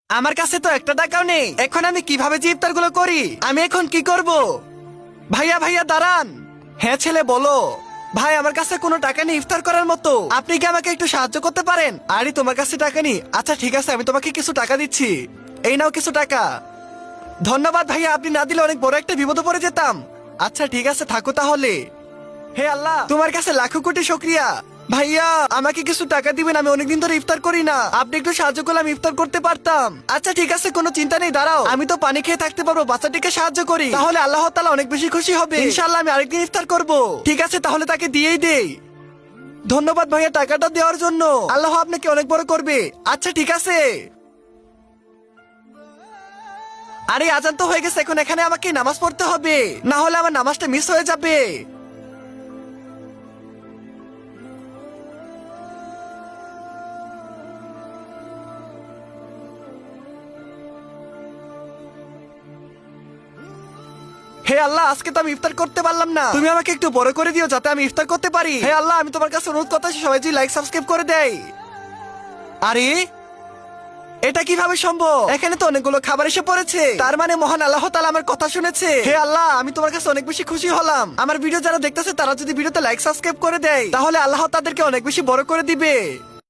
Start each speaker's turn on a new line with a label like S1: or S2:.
S1: আমার কাছে তো একটা টাকাও নেই, এখন আমি কিভাবে যে ইফতার গুলো করি? আমি এখন কি করব? ভাইয়া ভাইয়া দাঁড়ান। হ্যাঁ ছেলে বলো। ভাই আমার কাছে কোনো টাকা নেই ইফতার করার মতো, আপনি কি আমাকে একটু সাহায্য করতে পারেন? আরে তোমার কাছে টাকা নেই? আচ্ছা ঠিক আছে, আমি তোমাকে কিছু টাকা দিচ্ছি। এই নাও কিছু টাকা। ধন্যবাদ ভাইয়া, আপনি না দিলে অনেক বড় একটা বিপদে পড়ে যেতাম। আচ্ছা ঠিক আছে, থাকো তাহলে। হে আল্লাহ, তোমার কাছে লাখো কোটি শুকরিয়া। ভাইয়া আমাকে কিছু টাকা দিবেন, আমি অনেকদিন ধরে ইফতার করি না, আপনি একটু সাহায্য করলে আমি ইফতার করতে পারতাম। আচ্ছা ঠিক আছে, কোনো চিন্তা নেই, দাঁড়াও, আমি তো পানি খেয়ে থাকতে পারবো, বাচ্চাটিকে সাহায্য করি, তাহলে আল্লাহ তাআলা অনেক বেশি খুশি হবে। ইনশাআল্লাহ আমি আরেকদিন ইফতার করব। ঠিক আছে তাহলে তাকে দিয়েই দেই। ধন্যবাদ ভাইয়া টাকাটা দেওয়ার জন্য, আল্লাহ আপনাকে অনেক বড় করবে। আচ্ছা ঠিক আছে। আরে আজান তো হয়ে গেছে, এখন এখানে আমাকে নামাজ পড়তে হবে, না হলে আমার নামাজটা মিস হয়ে যাবে। হে আল্লাহ, আজকে তো আমি ইফতার করতে পারলাম না, তুমি আমাকে একটু বড় করে দিও যাতে আমি ইফতার করতে পারি। হে আল্লাহ, আমি তোমার কাছে অনুরোধ করতেছি সবাই যদি লাইক সাবস্ক্রাইব করে দেয়। আরে এটা কিভাবে সম্ভব? এখানে তো অনেকগুলো খাবার এসে পড়েছে, তার মানে মহান আল্লাহ তাআলা আমার কথা শুনেছে। হে আল্লাহ, আমি তোমার কাছে অনেক বেশি খুশি হলাম। আমার ভিডিও যারা দেখতেছে তারা যদি ভিডিওতে লাইক সাবস্ক্রাইব করে দেয় তাহলে আল্লাহ তাদেরকে অনেক বেশি বড় করে দিবে।